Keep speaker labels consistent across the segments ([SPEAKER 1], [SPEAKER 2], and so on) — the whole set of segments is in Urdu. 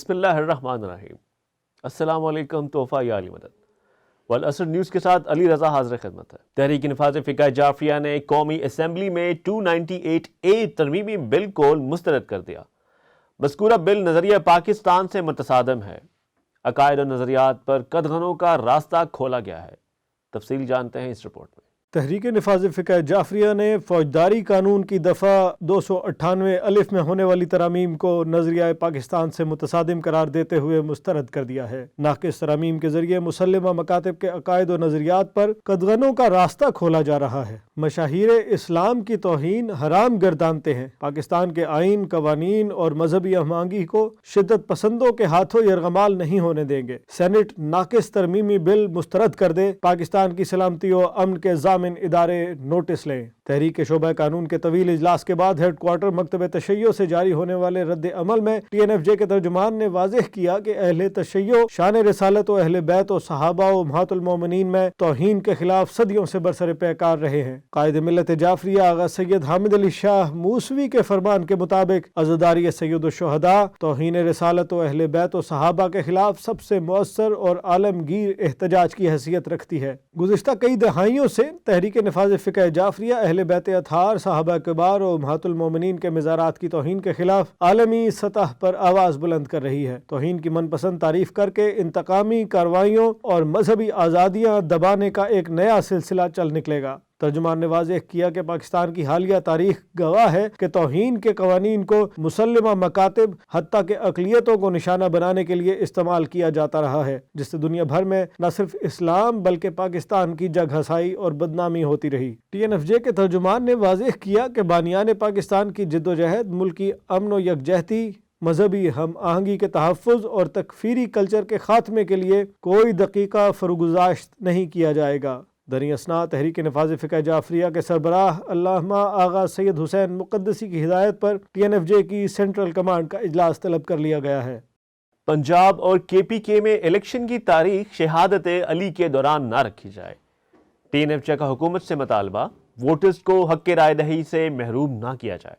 [SPEAKER 1] بسم اللہ الرحمن الرحیم۔ السلام علیکم، تحفہ یا علی مدد۔ والعصر نیوز کے ساتھ علی رضا حاضر خدمت ہے۔ تحریک نفاذ فقہ جعفریہ نے قومی اسمبلی میں 298A ترمیمی بل کو مسترد کر دیا۔ مذکورہ بل نظریہ پاکستان سے متصادم ہے۔ عقائد و نظریات پر قدغنوں کا راستہ کھولا گیا ہے۔ تفصیل جانتے ہیں اس رپورٹ میں۔
[SPEAKER 2] تحریک نفاذ فقہ جعفریہ نے فوجداری قانون کی دفعہ 298 الف میں ہونے والی ترامیم کو نظریہ پاکستان سے متصادم قرار دیتے ہوئے مسترد کر دیا ہے۔ ناقص ترامیم کے ذریعے مسلمہ مکاتب کے عقائد و نظریات پر قدغنوں کا راستہ کھولا جا رہا ہے۔ مشاہیر اسلام کی توہین حرام گردانتے ہیں۔ پاکستان کے آئین، قوانین اور مذہبی ہم آہنگی کو شدت پسندوں کے ہاتھوں یرغمال نہیں ہونے دیں گے۔ سینٹ ناقص ترمیمی بل مسترد کر دے، پاکستان کی سلامتی و امن کے ضامن ادارے نوٹس لیں۔ تحریک کے شعبہ قانون کے طویل اجلاس کے بعد ہیڈ کوارٹر مکتب تشیع سے جاری ہونے والے رد عمل میں TNFJ کے ترجمان نے واضح کیا کہ اہل تشیع شان رسالت و اہل بیت و صحابہ و امہات المومنین میں توہین کے خلاف صدیوں سے برسر پیکار رہے ہیں۔ قائد ملت جعفریہ آغا سید حامد علی شاہ موسوی کے فرمان کے مطابق عزاداری سید الشہداء توہین رسالت و اہل بیت و صحابہ کے خلاف سب سے مؤثر اور عالمگیر احتجاج کی حیثیت رکھتی ہے۔ گزشتہ کئی دہائیوں سے تحریک نفاذ فقہ جعفریہ اہل بیت اطہار، صحابہ کبار اور امہات المومنین کے مزارات کی توہین کے خلاف عالمی سطح پر آواز بلند کر رہی ہے۔ توہین کی من پسند تعریف کر کے انتقامی کارروائیوں اور مذہبی آزادیاں دبانے کا ایک نیا سلسلہ چل نکلے گا۔ ترجمان نے واضح کیا کہ پاکستان کی حالیہ تاریخ گواہ ہے کہ توہین کے قوانین کو مسلمہ مکاتب حتیٰ کہ اقلیتوں کو نشانہ بنانے کے لیے استعمال کیا جاتا رہا ہے، جس سے دنیا بھر میں نہ صرف اسلام بلکہ پاکستان کی جگ ہسائی اور بدنامی ہوتی رہی۔ TNFJ کے ترجمان نے واضح کیا کہ بانیان پاکستان کی جدوجہد ملکی امن و یکجہتی، مذہبی ہم آہنگی کے تحفظ اور تکفیری کلچر کے خاتمے کے لیے کوئی دقیقہ فروگزاشت نہیں کیا جائے گا۔ دریں اثنا تحریک نفاذ فقہ جعفریہ کے سربراہ علامہ آغا سید حسین مقدسی کی ہدایت پر TNFJ کی سینٹرل کمانڈ کا اجلاس طلب کر لیا گیا ہے۔
[SPEAKER 1] پنجاب اور KPK میں الیکشن کی تاریخ شہادت علی کے دوران نہ رکھی جائے۔ TNFJ کا حکومت سے مطالبہ، ووٹرز کو حق رائے دہی سے محروم نہ کیا جائے۔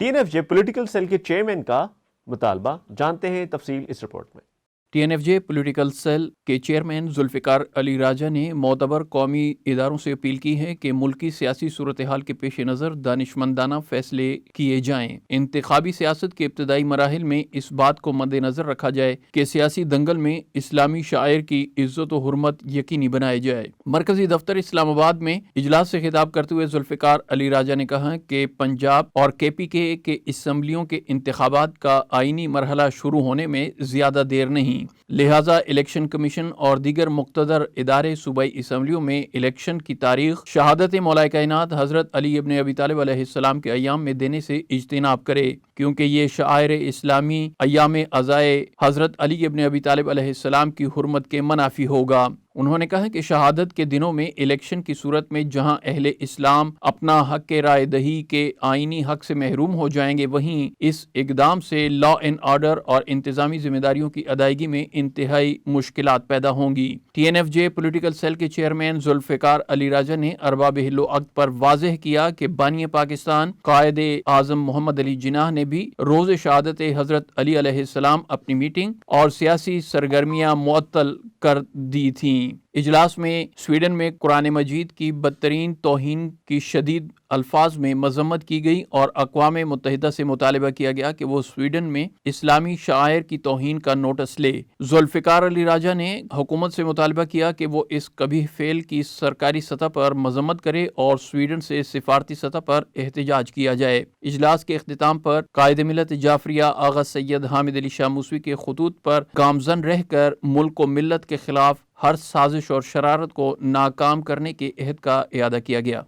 [SPEAKER 1] TNFJ پولیٹیکل سیل کے چیئرمین کا مطالبہ، جانتے ہیں تفصیل اس رپورٹ میں۔
[SPEAKER 3] TNFJ پولیٹیکل سیل کے چیئرمین ذوالفقار علی راجہ نے معتبر قومی اداروں سے اپیل کی ہے کہ ملکی سیاسی صورتحال کے پیش نظر دانشمندانہ فیصلے کیے جائیں۔ انتخابی سیاست کے ابتدائی مراحل میں اس بات کو مد نظر رکھا جائے کہ سیاسی دنگل میں اسلامی شعائر کی عزت و حرمت یقینی بنائے جائے۔ مرکزی دفتر اسلام آباد میں اجلاس سے خطاب کرتے ہوئے ذوالفقار علی راجہ نے کہا کہ پنجاب اور KPK کے اسمبلیوں کے انتخابات کا آئینی مرحلہ شروع ہونے میں زیادہ دیر نہیں، لہٰذا الیکشن کمیشن اور دیگر مقتدر ادارے صوبائی اسمبلیوں میں الیکشن کی تاریخ شہادت مولا کائنات حضرت علی ابن ابی طالب علیہ السلام کے ایام میں دینے سے اجتناب کرے، کیونکہ یہ شعائر اسلامی ایام عزائے حضرت علی ابن ابی طالب علیہ السلام کی حرمت کے منافی ہوگا۔ انہوں نے کہا کہ شہادت کے دنوں میں الیکشن کی صورت میں جہاں اہل اسلام اپنا حق رائے دہی کے آئینی حق سے محروم ہو جائیں گے، وہیں اس اقدام سے لا اینڈ آرڈر اور انتظامی ذمہ داریوں کی ادائیگی میں انتہائی مشکلات پیدا ہوں گی۔ TNFJ پولیٹیکل سیل کے چیئرمین ذوالفقار علی راجہ نے ارباب حل و عقد پر واضح کیا کہ بانی پاکستان قائد اعظم محمد علی جناح نے بھی روز شہادت حضرت علی علیہ السلام اپنی میٹنگ اور سیاسی سرگرمیاں معطل کر دی تھیں۔ اجلاس میں سویڈن میں قرآن مجید کی بدترین توہین کی شدید الفاظ میں مذمت کی گئی اور اقوام متحدہ سے مطالبہ کیا گیا کہ وہ سویڈن میں اسلامی شعائر کی توہین کا نوٹس لے۔ ذوالفقار علی راجہ نے حکومت سے مطالبہ کیا کہ وہ اس قبیح فعل کی سرکاری سطح پر مذمت کرے اور سویڈن سے سفارتی سطح پر احتجاج کیا جائے۔ اجلاس کے اختتام پر قائد ملت جعفریہ آغا سید حامد علی شاہ موسوی کے خطوط پر گامزن رہ کر ملک و ملت کے خلاف ہر سازش اور شرارت کو ناکام کرنے کے عہد کا اعادہ کیا گیا۔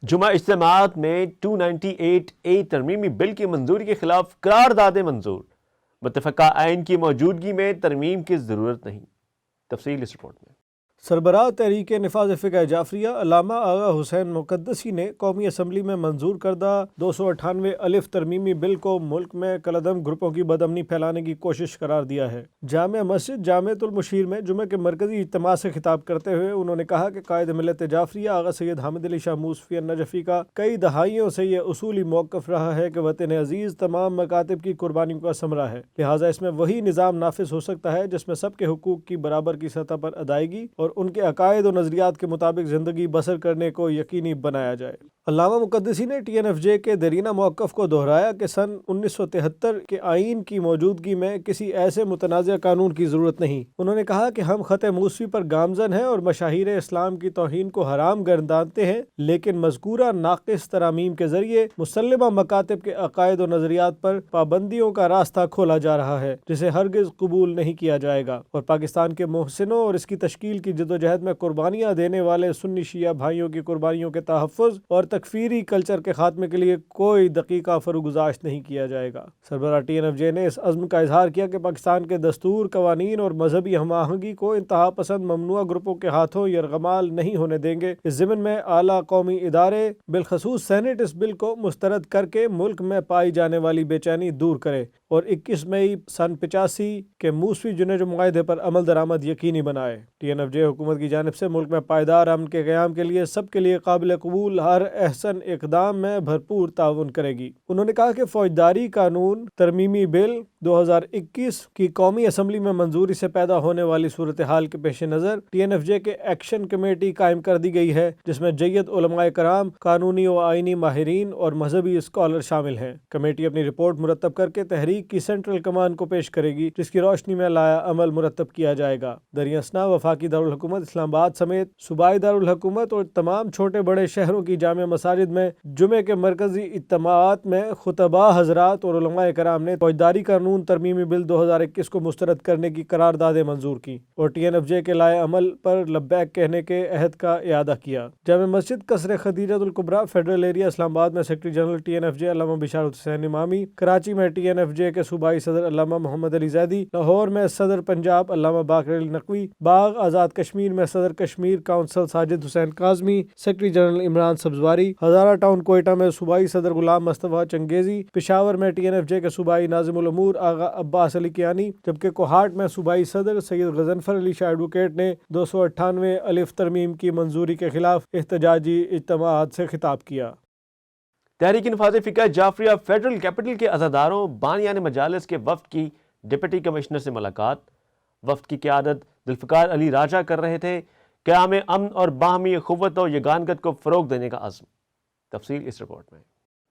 [SPEAKER 1] جمعہ اجتماعات میں 298A ترمیمی بل کی منظوری کے خلاف قراردادیں منظور، متفقہ آئین کی موجودگی میں ترمیم کی ضرورت نہیں۔ تفصیل اس رپورٹ میں۔
[SPEAKER 2] سربراہ تحریک نفاذ فقہ جعفریہ علامہ آغا حسین مقدسی نے قومی اسمبلی میں منظور کردہ 298 الف ترمیمی بل کو ملک میں کالعدم گروپوں کی بدامنی پھیلانے کی کوشش قرار دیا ہے۔ جامع مسجد جامعۃ المشیر میں جمعہ کے مرکزی اجتماع سے خطاب کرتے ہوئے انہوں نے کہا کہ قائد ملت جعفریہ آغا سید حامد علی شاہ موسفی النجفی کا کئی دہائیوں سے یہ اصولی موقف رہا ہے کہ وطن عزیز تمام مکاتب کی قربانیوں کا ثمرہ ہے، لہٰذا اس میں وہی نظام نافذ ہو سکتا ہے جس میں سب کے حقوق کی برابر کی سطح پر ادائیگی اور ان کے عقائد و نظریات کے مطابق زندگی بسر کرنے کو یقینی بنایا جائے۔ علامہ مقدسی نے ٹی این ایف جے کے دیرینہ موقف کو دہرایا کہ سن 1973 کے آئین کی موجودگی میں کسی ایسے متنازع قانون کی ضرورت نہیں۔ انہوں نے کہا کہ ہم خط موسفی پر گامزن ہیں اور مشاہیر اسلام کی توہین کو حرام گردانتے ہیں، لیکن مذکورہ ناقص ترامیم کے ذریعے مسلمہ مکاتب کے عقائد و نظریات پر پابندیوں کا راستہ کھولا جا رہا ہے جسے ہرگز قبول نہیں کیا جائے گا، اور پاکستان کے محسنوں اور اس کی تشکیل کی جدوجہد میں قربانیاں دینے والے سنی شیعہ بھائیوں کی قربانیوں کے تحفظ اور تکفیری کلچر کے خاتمے کے لیے کوئی دقیقہ فروگزاشت نہیں کیا جائے گا۔ سربراہ ٹی این ایف جے نے اس عزم کا اظہار کیا کہ پاکستان کے دستور، قوانین اور مذہبی ہم آہنگی کو انتہا پسند ممنوع گروپوں کے ہاتھوں یرغمال نہیں ہونے دیں گے۔ اس ضمن میں اعلیٰ قومی ادارے بالخصوص سینٹ اس بل کو مسترد کر کے ملک میں پائی جانے والی بے چینی دور کرے اور 21 مئی سن 85 کے موسوی جنیجو معاہدے پر عمل درآمد یقینی بنائے۔ ٹی این ایف جے حکومت کی جانب سے ملک میں پائیدار امن کے قیام کے لیے سب کے لیے قابل قبول ہر احسن اقدام میں بھرپور تعاون کرے گی۔ انہوں نے کہا کہ فوجداری قانون ترمیمی بل 2021 کی قومی اسمبلی میں منظوری سے پیدا ہونے والی صورتحال کے پیش نظر ٹی این ایف جے کے ایکشن کمیٹی قائم کر دی گئی ہے، جس میں جید علماء کرام، قانونی و آئینی ماہرین اور مذہبی اسکالر شامل ہیں۔ کمیٹی اپنی رپورٹ مرتب کر کے تحریک کی سینٹرل کمان کو پیش کرے گی، جس کی روشنی میں لایا عمل مرتب کیا جائے گا۔ دریں اثنا وفاقی دارالحکومت اسلام آباد سمیت صوبائی دارالحکومت اور تمام چھوٹے بڑے شہروں کی جامع مساجد میں جمعے کے مرکزی اجتماعات میں خطباء حضرات اور علماء کرام نے فوجداری قانون ترمیمی بل 2021 کو مسترد کرنے کی قراردادیں منظور کی اور ٹی این ایف جے کے لائے عمل پر لبیک کہنے کے عہد کا اعادہ کیا۔ جامع مسجد قصر خدیجۃ الکبریٰ فیڈرل ایریا اسلام آباد میں secretary general T N F J علامہ بشارت حسین امامی، کراچی میں ٹی این ایف جے کے صوبائی صدر علامہ محمد علی زیدی، لاہور میں صدر پنجاب علامہ باقر علی نقوی، باغ آزاد کشمیر میں صدر Kashmir council Sajid Hussain Kazmi, secretary general Imran Sabzwari, Hazara town Quetta میں صوبائی صدر غلام مصطفیٰ چنگیزی، پشاور میں ٹی این ایف جے کے صوبائی ناظم الامور آغا عباس علی کیانی، جبکہ کوہاٹ میں صوبائی صدر سید غضنفر علی شاہ ایڈوکیٹ نے 298 الف ترمیم کی منظوری کے خلاف احتجاجی اجتماعات سے خطاب کیا۔
[SPEAKER 1] تحریک نفاذ فقہ جعفریہ فیڈرل کیپٹل کے عزاداروں بانیان مجالس کے وفد کی ڈپٹی کمشنر سے ملاقات۔ وفد کی قیادت ذوالفقار علی راجہ کر رہے تھے۔ قیام امن اور باہمی اخوت و یگانگت کو فروغ دینے کا عزم۔ تفصیل اس رپورٹ میں۔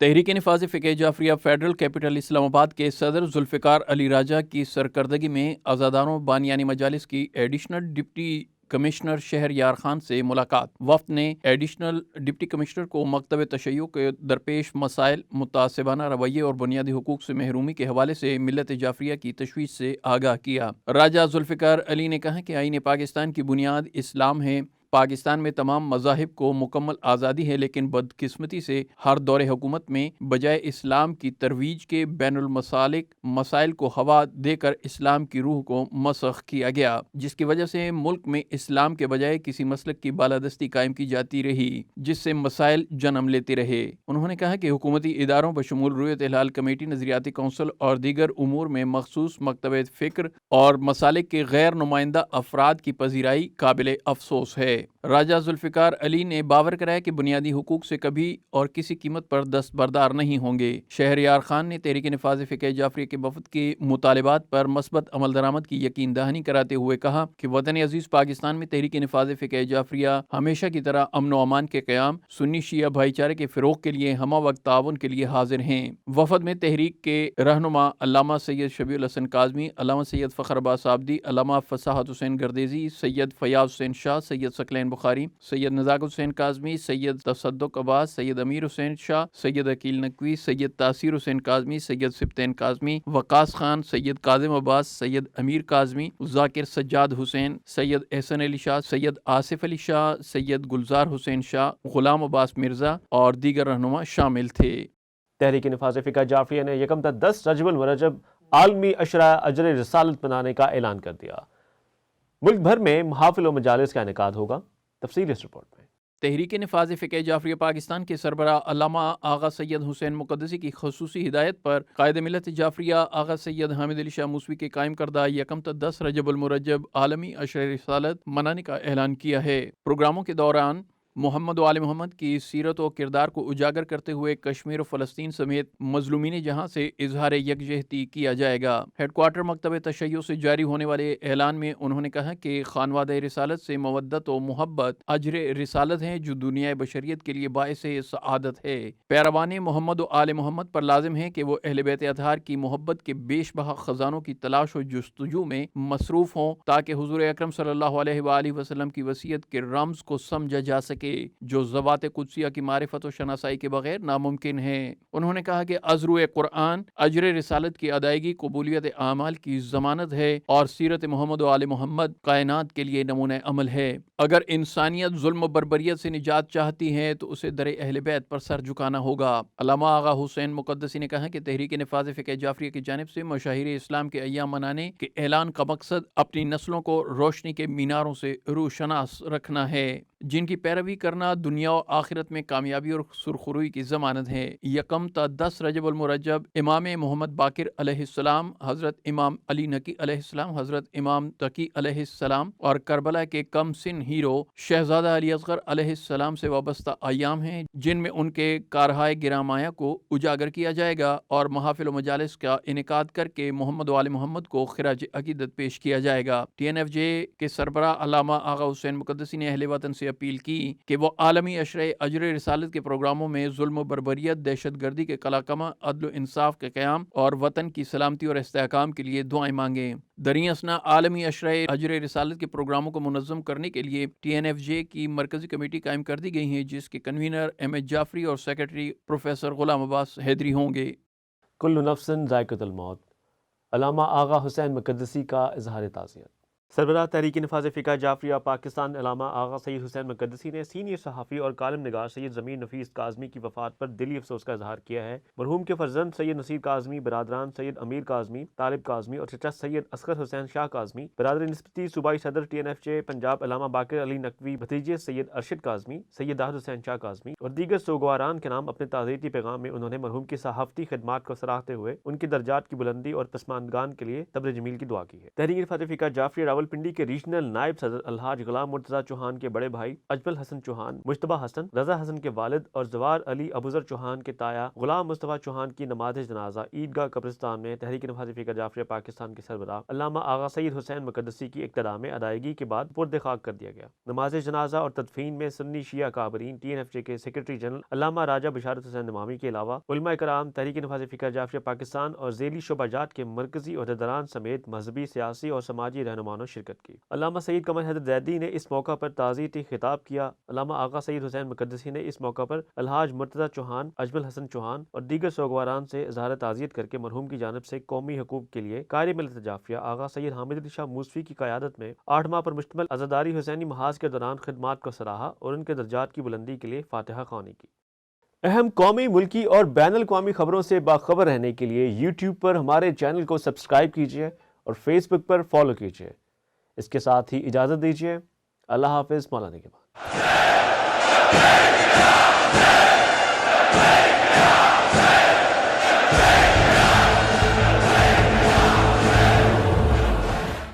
[SPEAKER 3] تحریک نفاذ فقہ جعفریہ فیڈرل کیپٹل اسلام آباد کے صدر ذوالفقار علی راجہ کی سرکردگی میں عزاداروں بانیانی مجالس کی ایڈیشنل ڈپٹی کمشنر شہر یار خان سے ملاقات۔ وفد نے ایڈیشنل ڈپٹی کمشنر کو مکتب تشیع کے درپیش مسائل، متعصبانہ رویے اور بنیادی حقوق سے محرومی کے حوالے سے ملت جعفریہ کی تشویش سے آگاہ کیا۔ راجہ ذوالفقار علی نے کہا کہ آئین پاکستان کی بنیاد اسلام ہے۔ پاکستان میں تمام مذاہب کو مکمل آزادی ہے، لیکن بدقسمتی سے ہر دور حکومت میں بجائے اسلام کی ترویج کے بین المسالک مسائل کو ہوا دے کر اسلام کی روح کو مسخ کیا گیا، جس کی وجہ سے ملک میں اسلام کے بجائے کسی مسلک کی بالادستی قائم کی جاتی رہی، جس سے مسائل جنم لیتے رہے۔ انہوں نے کہا کہ حکومتی اداروں بشمول رویت ہلال کمیٹی، نظریاتی کونسل اور دیگر امور میں مخصوص مکتب فکر اور مسالک کے غیر نمائندہ افراد کی پذیرائی قابل افسوس ہے۔ راجہ ذوالفقار علی نے باور کرایا کہ بنیادی حقوق سے کبھی اور کسی قیمت پر دستبردار نہیں ہوں گے۔ شہریار خان نے تحریک نفاذ فقہ جعفریہ کے وفد کے مطالبات پر مثبت عمل درآمد کی یقین دہانی کراتے ہوئے کہا کہ وطن عزیز پاکستان میں تحریک نفاذ فقہ جعفریہ ہمیشہ کی طرح امن و امان کے قیام، سنی شیعہ بھائی چارے کے فروغ کے لیے ہمہ وقت تعاون کے لیے حاضر ہیں۔ وفد میں تحریک کے رہنما علامہ سید شبیع الحسن کاظمی، علامہ سید فخر عباس آبدی، علامہ فصاحت حسین گردیزی، سید فیاض حسین شاہ، سید ثقلین بخاری، سید نزاکت حسین کاظمی، سید تصدق عباس، سید امیر حسین شاہ، سید عقیل نقوی، سید تاثیر حسین کاظمی، سید سبطین کاظمی، وقاص خان، سید کاظم عباس، سید امیر کاظمی، ذاکر سجاد حسین، سید احسن علی شاہ، سید آصف علی شاہ، سید گلزار حسین شاہ، غلام عباس مرزا اور دیگر رہنما شامل تھے۔
[SPEAKER 1] تحریک نفاذ فقہ جعفریہ نے یکم تا 10 رجب المرجب عالمی عشرہ اجر رسالت منانے کا اعلان کر دیا۔ ملک بھر میں محافل و مجالس کا انعقاد ہوگا، تفصیل اس رپورٹ میں۔
[SPEAKER 3] تحریک نفاذ فقہ جعفریہ پاکستان کے سربراہ علامہ آغا سید حسین مقدسی کی خصوصی ہدایت پر قائد ملت جعفریہ آغا سید حامد علی شاہ موسوی کے قائم کردہ 1 تا 10 رجب المرجب عالمی عشر رسالت منانے کا اعلان کیا ہے۔ پروگراموں کے دوران محمد و آل محمد کی سیرت و کردار کو اجاگر کرتے ہوئے کشمیر و فلسطین سمیت مظلومین جہاں سے اظہار یکجہتی کیا جائے گا۔ ہیڈ کوارٹر مکتب تشیع سے جاری ہونے والے اعلان میں انہوں نے کہا کہ خانوادہ رسالت سے مودت و محبت اجر رسالت ہیں جو دنیا بشریت کے لیے باعث سعادت ہے۔ پیروان محمد و آل محمد پر لازم ہے کہ وہ اہل بیت اطہار کی محبت کے بیش بہا خزانوں کی تلاش و جستجو میں مصروف ہوں تاکہ حضور اکرم صلی اللہ علیہ وآلہ وسلم کی وصیت کے رمز کو سمجھا جا سکے جو ذوات قدسیہ کی معرفت و شناسائی کے بغیر ناممکن ہے۔ انہوں نے کہا کہ ازرو قرآن اجر رسالت کی ادائیگی قبولیت اعمال کی ضمانت ہے اور سیرت محمد و آل محمد کائنات کے لیے نمونہ عمل ہے۔ اگر انسانیت ظلم و بربریت سے نجات چاہتی ہے تو اسے در اہل بیت پر سر جھکانا ہوگا۔ علامہ آغا حسین مقدسی نے کہا کہ تحریک نفاذ فقہ جعفریہ کی جانب سے مشاہیر اسلام کے ایام منانے کے اعلان کا مقصد اپنی نسلوں کو روشنی کے میناروں سے روشناس رکھنا ہے جن کی پیروی کرنا دنیا و آخرت میں کامیابی اور سرخروئی کی ضمانت ہے۔ 1 تا 10 رجب المرجب امام محمد باقر علیہ السلام، حضرت امام علی نقی علیہ السلام، حضرت امام تقی علیہ السلام اور کربلا کے کم سن ہیرو شہزادہ علی اصغر علیہ السلام سے وابستہ ایام ہیں جن میں ان کے کارہائے گرامایا کو اجاگر کیا جائے گا اور محافل و مجالس کا انعقاد کر کے محمد و آل محمد کو خراج عقیدت پیش کیا جائے گا۔ TNFJ کے سربراہ علامہ آغا حسین مقدسی نے اہل وطن سے اپیل کی کہ وہ عالمی عشرِ اجر رسالت کے پروگراموں میں ظلم و بربریت، دہشت گردی کے قلاقمہ، عدل و انصاف کے قیام اور وطن کی سلامتی اور استحکام کے لیے دعائیں مانگیں۔ دریں اثنا عالمی عشرِ اجر رسالت کے پروگراموں کو منظم کرنے کے لیے TNFJ کی مرکزی کمیٹی قائم کر دی گئی ہے جس کے کنوینر MH جعفری اور سیکرٹری پروفیسر غلام عباس حیدری ہوں گے۔
[SPEAKER 1] کل نفس ذائقۃ الموت، علامہ آغا حسین مقدسی کا اظہار تعزیت۔ سربراہ تحریک نفاذ فقہ جعفریہ پاکستان علامہ آغا سید حسین مقدسی نے سینئر صحافی اور کالم نگار سید ضمیر نفیس کاظمی کی وفات پر دلی افسوس کا اظہار کیا ہے۔ مرحوم کے فرزند سید نصیر کاظمی، برادران سید امیر کاظمی، طالب کاظمی اور چچا سید اصغر حسین شاہ کاظمی، برادر نسبتی صوبائی صدر TNFJ پنجاب علامہ باقر علی نقوی، بھتیجے سید ارشد کاظمی، سید داؤد حسین شاہ کاظمی اور دیگر سوگواران کے نام اپنے تعزیتی پیغام میں انہوں نے مرحوم کی صحافتی خدمات کو سراہتے ہوئے ان کے درجات کی بلندی اور پسماندگان کے لیے تبر جمیل کی دعا کی ہے۔ تحریک نفاذ فقہ جعفریہ راولپنڈی کے ریجنل نائب صدر الحاج غلام مرتضیٰ چوہان کے بڑے بھائی اجمل حسن چوہان، مجتبیٰ حسن، رضا حسن کے والد اور زوار علی ابوذر چوہان کے تایا غلام مصطفیٰ چوہان کی نماز جنازہ عیدگاہ قبرستان میں تحریک نفاذ فقہ جعفریہ پاکستان کے سربراہ علامہ آغا سید حسین مقدسی کی اقتداء میں ادائیگی کے بعد پرد خاک کر دیا گیا۔ نماز جنازہ اور تدفین میں سنی شیعہ کابرین TNFJ کے سیکرٹری جنرل علامہ راجہ بشارت حسین نمامی کے علاوہ علماء کرام، تحریک نفاذ فقہ جعفریہ پاکستان اور ذیلی شعبہ جات کے مرکزی عہدیداران سمیت مذہبی، سیاسی اور سماجی رہنماؤں نے شرکت کی۔ علامہ سید قمر حیدر زیدی نے اس موقع پر تعزیتی خطاب کیا۔ علامہ آغا سید حسین مقدسی نے اس موقع پر الحاج مرتضیٰ چوہان، اجمل حسن چوہان اور دیگر سوگواران سے اظہار تعزیت کر کے مرحوم کی جانب سے قومی حقوق کے لیے قائد ملت جعفریہ آغا سید حامد علی شاہ موسوی کی قیادت میں 8 ماہ پر مشتمل عزاداری حسینی محاذ کے دوران خدمات کو سراہا اور ان کے درجات کی بلندی کے لیے فاتحہ خوانی کی۔ اہم قومی، ملکی اور بین الاقوامی خبروں سے باخبر رہنے کے لیے YouTube پر ہمارے چینل کو سبسکرائب کیجیے اور Facebook پر فالو کیجیے۔ اس کے ساتھ ہی اجازت دیجیے۔ اللہ حافظ، مولانا کے بعد۔